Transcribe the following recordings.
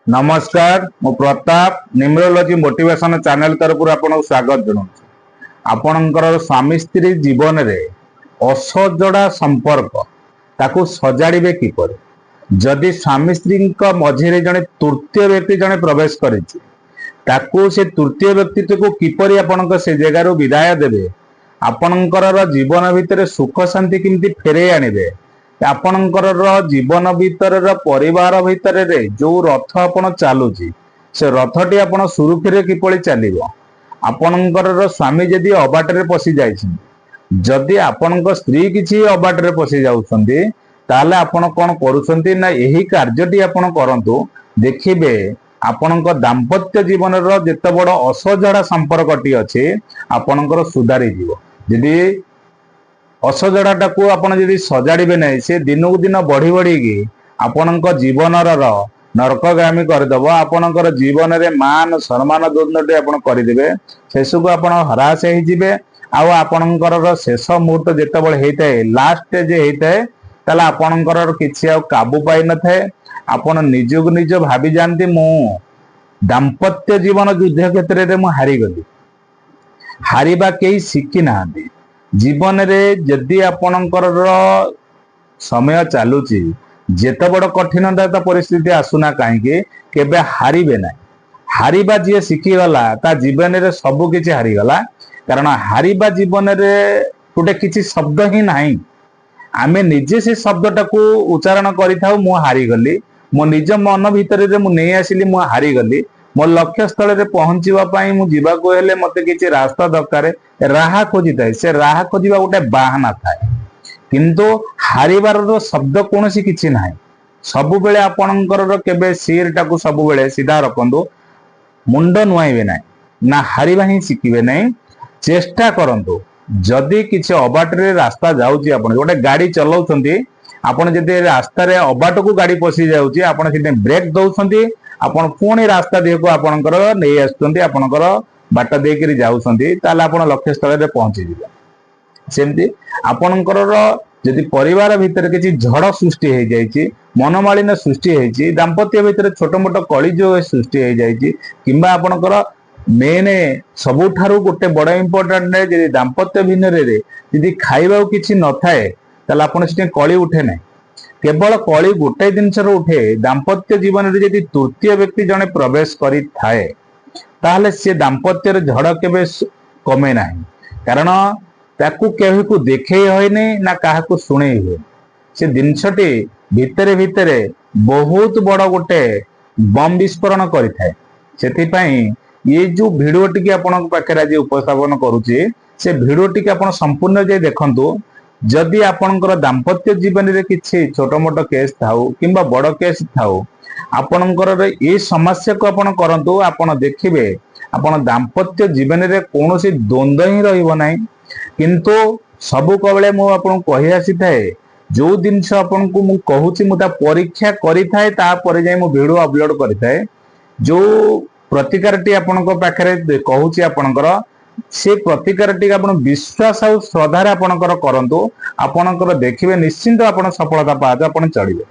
नमस्कार मु Pratap numerology motivation channel तरफ आपको स्वागत जनाऊँ। आपणकर स्वामी स्त्री जीवन रे असजड़ा संपर्क ताकू सजाड़े किपर जदि स्वामी स्त्री मझे जड़े तृतीय व्यक्ति जड़े प्रवेश करू से तृतीय व्यक्तित्व को किपर आपण से जगार विदाय देवे आपणकर जीवन भितर सुख शांति किमती फेरे आनिबे आपणकर जीवन भीतर परिवार भितर जो रथ आपण चलुची से रथटी आपण सुरुखुरे किपरि चलिबो आपणकर स्वामी जदि अबाटरे पशि जाइछन जदि आपणक स्त्री किछि अबाटरे पशि जाउछन्ती ताले आपण कोन करूछन्ती ना एही कार्यटी आपण करंतु देखिबे आपणक दाम्पत्य जीवन जेते बड़ असजड़ा संपर्कटी अछि आपणकर सुधारी जीवो जदि असजड़ा को आपण यदि सजाड़े ना से दिन को दिन बढ़ी बढ़ी की आपण जीवन नरकगामी करदेव आपणकर जीवन में मान सम्मान द्वंद्वटी आप करदे शेष को आप हराश होते आपणकर शेष मुहूर्त जिते होता है लास्ट स्टेज होता है ताला आपणकर किसी काबू पाई न थाए आपण निजक निज भावी जाती मु दाम्पत्य जीवन युद्ध क्षेत्र में हारीगली हारिबा कई शिखी ना जीवन रे जदि आपणकर समय चलुची जेते बड़ कठिनता परिस्थिति आसुना कहीं केबे हारिबे ना हारिबा जी शिखीगला ता जीवन रे सबु किछि हारीगला कारण हारिबा जीवन रे गोटे किछि शब्द ही नाही आमे निजे से शब्दटा को उच्चारण करिथाउ मु हारीगली मो निज मन भितर रे मु नै आसिली मु हारीगली मो लक्ष्य स्थल रे पहुंचीबा पई मु जीवा को हेले मते किछि रास्ता दरकार राह खोजी थाए से राह खोजिबा गोटे बाहाना थाए किंतु हारिबार शब्द कोनोसी किछि नाही सब बेले आपणकर केबे सिर टाकू सब बेले सीधा रखंदो मुंड नुआइबे नाही ना हारिबा ही शिखिबे नाही चेष्टा करंतु जदि किछि अबाट रे रास्ता जाउची आपण गोटे गाड़ी चलाउछंती आपण जदि रास्ता रे अबाट को गाड़ी पसी जाउची आपण सिटे ब्रेक दउछंती आपण पुणी रास्ता देको आपणकर नै आछंती आपणकर बाट देकरी जाउछंती ताले आपण लक्ष्य स्थल रे पहुंची जिबे सेमती आपणकर जदि परिवार भितर किछि झड़ सृष्टि हो जाइछि मनमालिन्य सृष्टि होइछि दाम्पत्य भितर छोट मोट कली जो सृष्टि हो जाइछि किंबा आपणकर मेन सबुठारु गोटे बड़ इंपोर्टेंट जदि दाम्पत्य भिन्न रे जदि खाइबा किछि न थाए ताले आपण सिटे कली उठे नै केवल कली गोटे जिनस उठे दाम्पत्य जीवन रे जदि तृतीय व्यक्ति जने प्रवेश करि थाए ताहले से दाम्पत्य झड़ केबे कमे नाही कारण ताकू केही को देखे होइने ना काहा को सुने हुए से जिनसटी भितरे भितरे बहुत बड़ गोटे बम विस्फोरण करि थाए सेति पई ये जो वीडियो टिके आपन पाखे आज उपस्थापन करूची से वीडियो टिके आपन संपूर्ण जे देखंतु जदि आपणकर दाम्पत्य जीवन रे किछि छोट मोट केस थाउ किंबा बड़ केस थाउ आपणकर ए समस्या को आपन करंतु आपन देखिबे आपन दाम्पत्य जीवन रे कोनोसी द्वंद्व ही रहइबो नाही किंतु सबु कबळे मु आपन कहि आसी थाए जो जिनस आपन को मु कहूची मु ता परीक्षा करि थाए ता परे जाय मु वीडियो अपलोड करि थाए जो प्रतिकारटी आपन को पाखरे कहूची आपनकर से प्रतिकारटी आपन विश्वास और श्रद्धा रे आपनकर करंतु आपनकर देखिबे निश्चिंत आपन सफलता पाज आपन चढ़िबे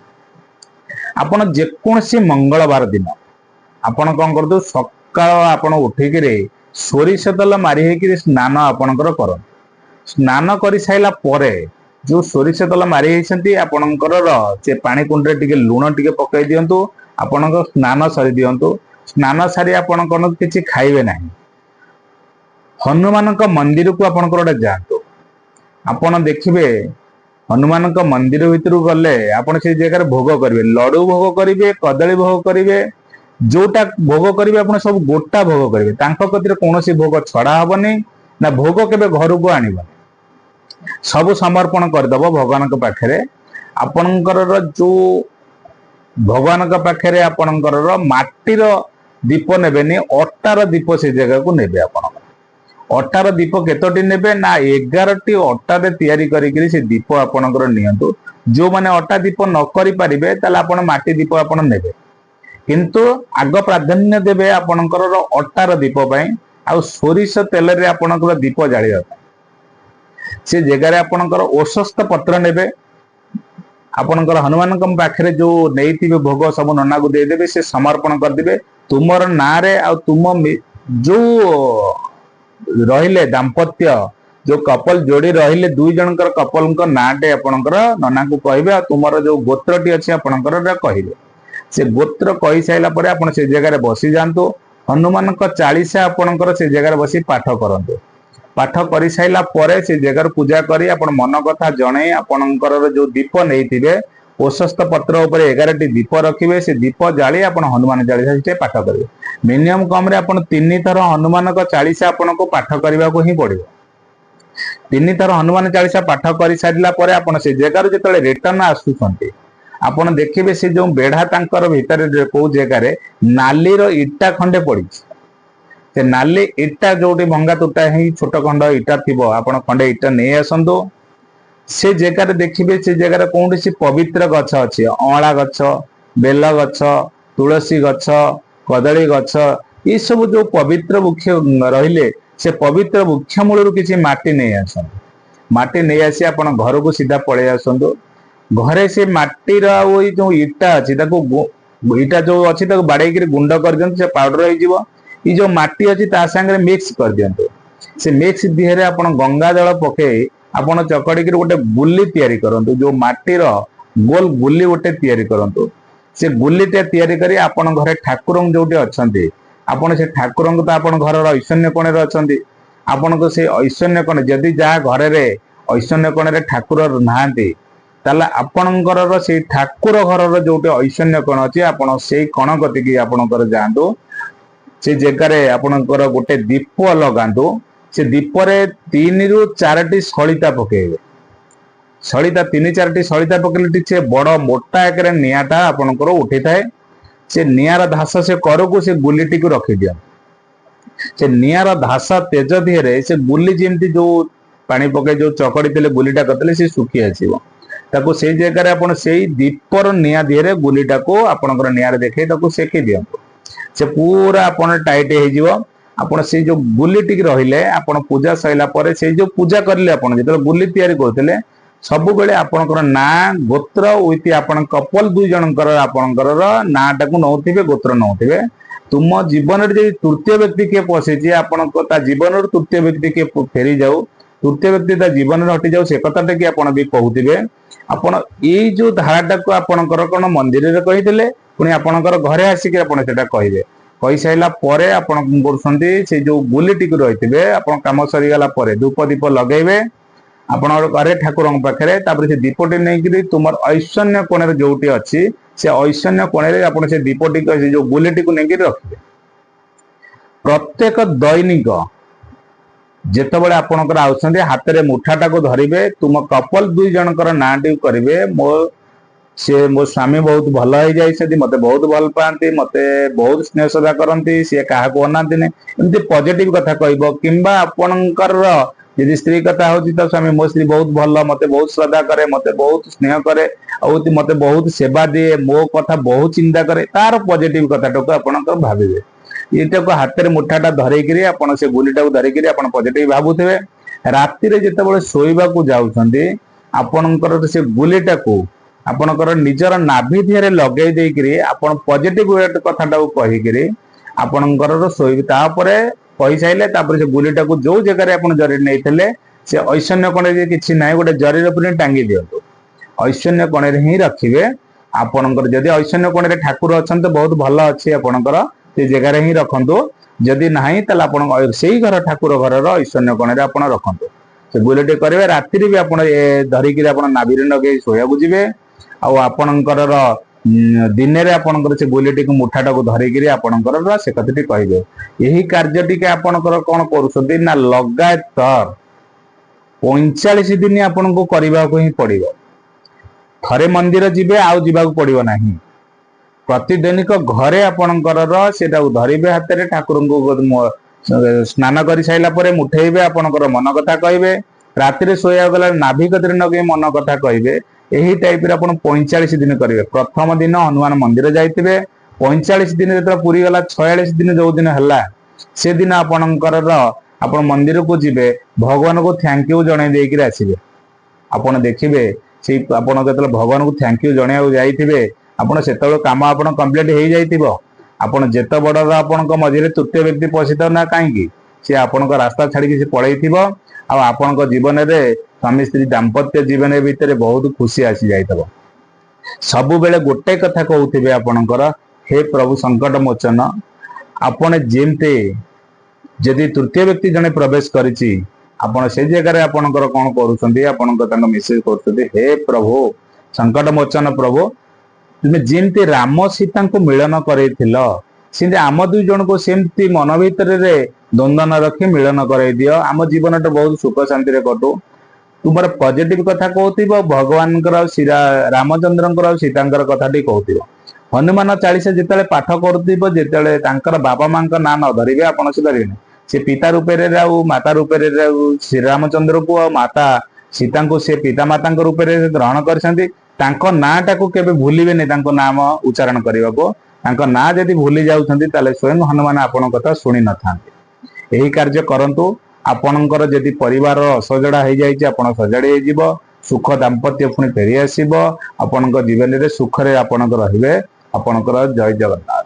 आपन जे कोनसी मंगलवार दिन आपन कोन करदो सकाळ आपन उठी के सोरिष तेल मारी हे कि स्नान आपनकर करन स्नान करि साइला परे जो सोरिष तेल मारी हेसंती आपनकर से पानी कुंडरे टिके लूण टिके पकाई दियंतु आपनकर स्नान सरी दियंतु स्नान सारी आपनकर किछि खाइबे नाही हनुमान मंदिर को आपनकर जातु आपण देखिबे हनुमान मंदिर भीतर गले आपण से जगह भोग करिवे लड्डू भोग करिवे कदली भोग करिवे जोटा भोग करिवे आपण सब गोटा भोग करिवे तांको कतिर कोनोसी भोग छड़ा हबनी ना भोग केबे घर को आनिबनी सब समर्पण कर दबो भगवान के पाखरे आपनकर जो भगवान के पाखरे आपनकर माटीर दीप नेबेनी अट्टार दीप से जगह को नेबे आपण अट्टार दीप केतोटी नेबे ना 11टी अट्टा रे तयारी करी से दीप आपनकर नियंतु जो माने अट्टा दीप न करि परिबे ताले आपण माटी दीप आपण नेबे किंतु आग प्राधान्य देबे आपनकर अट्टार दीप पई आ सोरिष तेल रे आपनकर दीप जाळिया से जगह रे आपनकर ओषस्थ पत्र नेबे ଆପଣଙ୍କର ହନୁମାନଙ୍କ ପାଖରେ ଯୋଉ ନେଇଥିବେ ଭୋଗ ସବୁ ନନାକୁ ଦେଇଦେବେ, ସେ ସମର୍ପଣ କରିଦେବେ ତୁମର ନାଁରେ। ଆଉ ତୁମ ଯୋଉ ରହିଲେ ଦାମ୍ପତ୍ୟ, ଯୋଉ କପଲ ଯୋଡି ରହିଲେ, ଦୁଇ ଜଣଙ୍କର କପଲଙ୍କ ନାଁଟେ ଆପଣଙ୍କର ନନାଙ୍କୁ କହିବେ। ଆଉ ତୁମର ଯୋଉ ଗୋତ୍ରଟି ଅଛି ଆପଣଙ୍କର କହିବେ। ସେ ଗୋତ୍ର କହିସାରିଲା ପରେ ଆପଣ ସେ ଜାଗାରେ ବସି ଯାଆନ୍ତୁ। ହନୁମାନଙ୍କ ଚାଳିଶା ଆପଣଙ୍କର ସେ ଜାଗାରେ ବସି ପାଠ କରନ୍ତୁ। ପାଠ କରିସାରିଲା ପରେ ସେ ଜାଗାରେ ପୂଜା କରି ଆପଣ ମନ କଥା ଜଣେଇ ଆପଣଙ୍କର ଯୋଉ ଦୀପ ନେଇଥିବେ, ପ୍ରଶସ୍ତ ପତ୍ର ଉପରେ 11ଟି ଦୀପ ରଖିବେ। ସେ ଦୀପ ଜାଳି ଆପଣ ହନୁମାନ ଚାଳିଶା ସେଠି ପାଠ କରିବେ। ମିନିମମ୍ କମରେ ଆପଣ 3 ଥର ହନୁମାନଙ୍କ ଚାଳିଶା ଆପଣଙ୍କୁ ପାଠ କରିବାକୁ ହିଁ ପଡିବ। 3 ଥର ହନୁମାନ ଚାଳିଶା ପାଠ କରିସାରିଲା ପରେ ଆପଣ ସେ ଜାଗାରୁ ଯେତେବେଳେ ରିଟର୍ନ ଆସୁଛନ୍ତି, ଆପଣ ଦେଖିବେ ସେ ଯୋଉ ବେଢା ତାଙ୍କର ଭିତରେ କୋଉ ଜାଗାରେ ନାଲିର ଇଟା ଖଣ୍ଡେ ପଡିଛି। ସେ ନାଲି ଇଟା ଯୋଉଠି ଭଙ୍ଗା ତୁଟା ହେଇ ଛୋଟ ଖଣ୍ଡ ଇଟା ଥିବ, ଆପଣ ଖଣ୍ଡେ ଇଟା ନେଇ ଆସନ୍ତୁ। ସେ ଜାଗାରେ ଦେଖିବେ ସେ ଜାଗାରେ କୌଣସି ପବିତ୍ର ଗଛ ଅଛି, ଅଁଳା ଗଛ, ବେଲ ଗଛ, ତୁଳସୀ ଗଛ, କଦଳୀ ଗଛ, ଏସବୁ ଯୋଉ ପବିତ୍ର ବୃକ୍ଷ ରହିଲେ, ସେ ପବିତ୍ର ବୃକ୍ଷ ମୂଳରୁ କିଛି ମାଟି ନେଇ ଆସନ୍ତୁ। ମାଟି ନେଇ ଆସି ଆପଣ ଘରକୁ ସିଧା ପଳେଇ ଆସନ୍ତୁ। ଘରେ ସେ ମାଟିର ଆଉ ଏଇ ଯୋଉ ଇଟା ଅଛି, ତାକୁ ଇଟା ଯୋଉ ଅଛି ତାକୁ ବାଡେଇକିରି ଗୁଣ୍ଡ କରିଦିଅନ୍ତୁ, ସେ ପାଉଡର ହେଇଯିବ। ଏଇ ଯୋଉ ମାଟି ଅଛି ତା ସାଙ୍ଗରେ ମିକ୍ସ କରିଦିଅନ୍ତୁ। ସେ ମିକ୍ସ ଦିହରେ ଆପଣ ଗଙ୍ଗା ଜଳ ପକେଇ ଆପଣ ଚକଡିକିରି ଗୋଟେ ଗୁଲି ତିଆରି କରନ୍ତୁ। ଯୋଉ ମାଟିର ଗୋଲ ଗୁଲି ଗୋଟେ ତିଆରି କରନ୍ତୁ। ସେ ଗୁଲିଟେ ତିଆରି କରି ଆପଣ ଘରେ ଠାକୁର ଯୋଉଠି ଅଛନ୍ତି, ଆପଣ ସେ ଠାକୁରଙ୍କୁ ତ ଆପଣ ଘରର ଐଶାନ୍ୟ କୋଣରେ ଅଛନ୍ତି, ଆପଣଙ୍କୁ ସେ ଐଶାନ୍ୟ କୋଣ, ଯଦି ଯାହା ଘରରେ ଐଶାନ୍ୟ କୋଣରେ ଠାକୁର ନାହାନ୍ତି, ତାହେଲେ ଆପଣଙ୍କର ସେଇ ଠାକୁର ଘରର ଯୋଉଠି ଐଶାନ୍ୟ କୋଣ ଅଛି, ଆପଣ ସେଇ କୋଣ କତିକି ଆପଣଙ୍କର ଯାଆନ୍ତୁ। ସେ ଜାଗାରେ ଆପଣଙ୍କର ଗୋଟେ ଦୀପ ଲଗାନ୍ତୁ। ସେ ଦୀପରେ 3 ରୁ 4ଟି ସଳିତା ପକେଇବେ। ସଳିତା 3-4ଟି ସଳିତା ପକେଇଲେ ଟିକେ ବଡ ମୋଟା ଏକରେ ନିଆଁଟା ଆପଣଙ୍କର ଉଠିଥାଏ। ସେ ନିଆଁର ଧାସ ସେ କରକୁ ସେ ଗୁଲିଟିକୁ ରଖିଦିଅନ୍ତୁ। ସେ ନିଆଁର ଧାସ ତେଜ ଦିହରେ ସେ ଗୁଲି ଯେମିତି ଯୋଉ ପାଣି ପକେଇ ଯୋଉ ଚକଡି ଥିଲେ ଗୁଲିଟା କରିଥିଲେ, ସେ ଶୁଖି ଆସିବ। ତାକୁ ସେଇ ଜାଗାରେ ଆପଣ ସେଇ ଦୀପର ନିଆଁ ଦିହରେ ଗୁଲିଟାକୁ ଆପଣଙ୍କର ନିଆଁରେ ଦେଖେଇ ତାକୁ ସେକି ଦିଅନ୍ତୁ। ସେ ପୁରା ଆପଣ ଟାଇଟ ହେଇଯିବ। ଆପଣ ସେଇ ଯୋଉ ଗୁଲି ଟିକେ ରହିଲେ, ଆପଣ ପୂଜା ସରିଲା ପରେ ସେଇ ଯୋଉ ପୂଜା କରିଲେ, ଆପଣ ଯେତେବେଳେ ଗୁଲି ତିଆରି କରୁଥିଲେ, ସବୁବେଳେ ଆପଣଙ୍କର ନାଁ ଗୋତ୍ର ୱିଥ ଆପଣ କପଲ ଦୁଇ ଜଣଙ୍କର ଆପଣଙ୍କର ନାଁଟାକୁ ନଉଥିବେ, ଗୋତ୍ର ନଉଥିବେ। ତୁମ ଜୀବନରେ ଯଦି ତୃତୀୟ ବ୍ୟକ୍ତି କିଏ ପଶିଛି, ଆପଣଙ୍କ ତା ଜୀବନରୁ ତୃତୀୟ ବ୍ୟକ୍ତି କିଏ ଫେରି ଯାଉ, ତୃତୀୟ ବ୍ୟକ୍ତି ତା ଜୀବନରେ ହଟି ଯାଉ, ସେ କଥାଟା କି ଆପଣ ବି କହୁଥିବେ। ଆପଣ ଏଇ ଯୋଉ ଧାରାଟାକୁ ଆପଣଙ୍କର କଣ ମନ୍ଦିରରେ କହିଥିଲେ, ପୁଣି ଆପଣଙ୍କର ଘରେ ଆସିକି ଆପଣ ସେଟା କହିବେ। କହିସାରିଲା ପରେ ଆପଣ କଣ କରୁଛନ୍ତି, ସେ ଯୋଉ ଗୁଲିଟିକୁ ରହିଥିବେ, ଆପଣ କାମ ସରିଗଲା ପରେ ଧୂପ ଦୀପ ଲଗେଇବେ ଆପଣଙ୍କର ଘରେ ଠାକୁରଙ୍କ ପାଖରେ। ତାପରେ ସେ ଦୀପଟି ନେଇକିରି ତୁମର ଐଶାନ୍ୟ କୋଣରେ ଯୋଉଠି ଅଛି, ସେ ଐଶାନ୍ୟ କୋଣରେ ଆପଣ ସେ ଦୀପଟିକୁ, ସେ ଯୋଉ ଗୁଲିଟିକୁ ନେଇକିରି ରଖିବେ। ପ୍ରତ୍ୟେକ ଦୈନିକ ଯେତେବେଳେ ଆପଣଙ୍କର ଆଉଛନ୍ତି, ହାତରେ ମୁଠାଟାକୁ ଧରିବେ, ତୁମ କପଲ 2 ଜଣଙ୍କର ନାଁଟି କରିବେ। ମୋ ସ୍ୱାମୀ ବହୁତ ଭଲ ହେଇଯାଇଛନ୍ତି, ମତେ ବହୁତ ଭଲ ପାଆନ୍ତି, ମତେ ବହୁତ ସ୍ନେହ ଶ୍ରଦ୍ଧା କରନ୍ତି, ସିଏ କାହାକୁ ଅନାନ୍ତିନି, ଏମିତି ପଜିଟିଭ କଥା କହିବ। କିମ୍ବା ଆପଣଙ୍କର ଯଦି ସ୍ତ୍ରୀ କଥା ହଉଛି, ତ ସ୍ୱାମୀ ମୋ ସ୍ତ୍ରୀ ବହୁତ ଭଲ, ମତେ ବହୁତ ଶ୍ରଦ୍ଧା କରେ, ମତେ ବହୁତ ସ୍ନେହ କରେ, ଆଉ ମତେ ବହୁତ ସେବା ଦିଏ, ମୋ କଥା ବହୁତ ଚିନ୍ତା କରେ, ତାର ପଜିଟିଭ କଥାଟାକୁ ଆପଣଙ୍କର ଭାବିବେ। ଏଇଟାକୁ ହାତରେ ମୁଠାଟା ଧରିକିରି ଆପଣ ସେ ଗୁଲିଟାକୁ ଧରିକିରି ଆପଣ ପଜିଟିଭ ଭାବୁଥିବେ। ରାତିରେ ଯେତେବେଳେ ଶୋଇବାକୁ ଯାଉଛନ୍ତି, ଆପଣଙ୍କର ସେ ଗୁଲିଟାକୁ ଆପଣଙ୍କର ନିଜର ନାଭି ଦିହରେ ଲଗେଇ ଦେଇକିରି ଆପଣ ପଜିଟିଭ କଥାଟାକୁ କହିକିରି ଆପଣଙ୍କର ଶୋଇବେ। ତାପରେ କହିସାରିଲେ, ତାପରେ ସେ ଗୁଲିଟାକୁ ଯୋଉ ଜାଗାରେ ଆପଣ ଜରି ନେଇଥିଲେ, ସେ ଐଶାନ୍ୟ କୋଣରେ କିଛି ନାହିଁ, ଗୋଟେ ଜରିରେ ପୁଣି ଟାଙ୍ଗି ଦିଅନ୍ତୁ। ଐଶାନ୍ୟ କୋଣରେ ହିଁ ରଖିବେ। ଆପଣଙ୍କର ଯଦି ଐଶାନ୍ୟ କୋଣରେ ଠାକୁର ଅଛନ୍ତି, ବହୁତ ଭଲ ଅଛି, ଆପଣଙ୍କର ସେ ଜାଗାରେ ହିଁ ରଖନ୍ତୁ। ଯଦି ନାହିଁ, ତାହେଲେ ଆପଣ ସେଇ ଘର ଠାକୁର ଘରର ଐଶାନ୍ୟ କୋଣରେ ଆପଣ ରଖନ୍ତୁ। ସେ ଗୁଲିଟି କରିବେ। ରାତିରେ ବି ଆପଣ ଧରିକିରି ଆପଣ ନାଭିରେ ଲଗେଇ ଶୋଇବାକୁ ଯିବେ। ଆଉ ଆପଣଙ୍କର ଦିନରେ ଆପଣଙ୍କର ସେ ଗୁଲିଟିକୁ ମୁଠାଟାକୁ ଧରିକିରି ଆପଣଙ୍କର ସେ କଥାଟି କହିବେ। ଏହି କାର୍ଯ୍ୟଟିকে ଆପଣଙ୍କର କଣ କରୁଛନ୍ତି ନା, ଲଗାତାର 45 ଦିନ ଆପଣଙ୍କୁ କରିବାକୁ ହିଁ ପଡିବ। ଥରେ ମନ୍ଦିର ଯିବେ, ଆଉ ଯିବାକୁ ପଡିବ ନାହିଁ। ପ୍ରତିଦିନିକ ଘରେ ଆପଣଙ୍କର ସେଟାକୁ ଧରିବେ ହାତରେ, ଠାକୁରଙ୍କୁ ସ୍ନାନ କରିସାରିଲା ପରେ ମୁଠେଇବେ, ଆପଣଙ୍କର ମନ କଥା କହିବେ। ରାତିରେ ଶୋଇବାକୁ ଗଲା ନାଭି କତିରେ ଲଗେଇ ମନ କଥା କହିବେ। ଏହି ଟାଇପରେ ଆପଣ 45 ଦିନ କରିବେ। ପ୍ରଥମ ଦିନ ହନୁମାନ ମନ୍ଦିର ଯାଇଥିବେ, 45 ଦିନ ଯେତେବେଳେ ପୁରୀ ଗଲା, 46 ଦିନ ଯୋଉ ଦିନ ହେଲା, ସେଦିନ ଆପଣଙ୍କର ଆପଣ ମନ୍ଦିରକୁ ଯିବେ, ଭଗବାନଙ୍କୁ ଥ୍ୟାଙ୍କ ୟୁ ଜଣେଇ ଦେଇକିରି ଆସିବେ। ଆପଣ ଦେଖିବେ से आपण जो भगवान को थैंक यू जणिया जाइथिबे आपण सेतबेले काम आपण कंप्लीट हो जाइथिबो आपण जेते बड़ आपण मझे तृतीय व्यक्ति पशित ना कहीं सी आपण रास्ता छाड़ी से पलैथिबो आपण जीवन में स्वामी स्त्री दाम्पत्य जीवन भितर बहुत खुशी आसी जाइथबो सबु बेले गोटे कथा कहउथिबे आपणकर हे प्रभु संकट मोचन आपण जेमते जदि तृतीय व्यक्ति जने प्रवेश करिछि आपण से जगह रे आपणकर कोन करूछंती आपणकर तंग मेसेज करछंती हे प्रभु संकट मोचन प्रभु तुमे जेमते राम सीता को मिलन करैथिलो सेमते आम दुई जन को सेमती मन भीतर रे द्वंद्व न रखी मिलन कराई दियो आम जीवन बहुत सुख शांति रे कटू तुमर पॉजिटिव कथा कहथिबो भगवान रामचंद्र सीता कथा कहथिबो हनुमान 40 जिते पाठ करुथिबो जिते बाबा मां ना न धरिबे आपण से धरिबे से पिता रूप माता रूप श्री रामचंद्र को माता सीता को से पिता माता रूप ग्रहण करछंती नाटा को केबे भूलिबे नै नाम उच्चारण करने को ना जदि भूली जाउछंती ताले स्वयं हनुमान आपण कथा सुनी न थांती एही कार्य करंतु आपणकर जदि परिवार असजड़ा हो जाइए आपण सजाड़ी हो सुख दाम्पत्य पुणी फेरी आसब आपण जीवन में सुख रे आपण रहिबे आपणकर जय जगन्नाथ।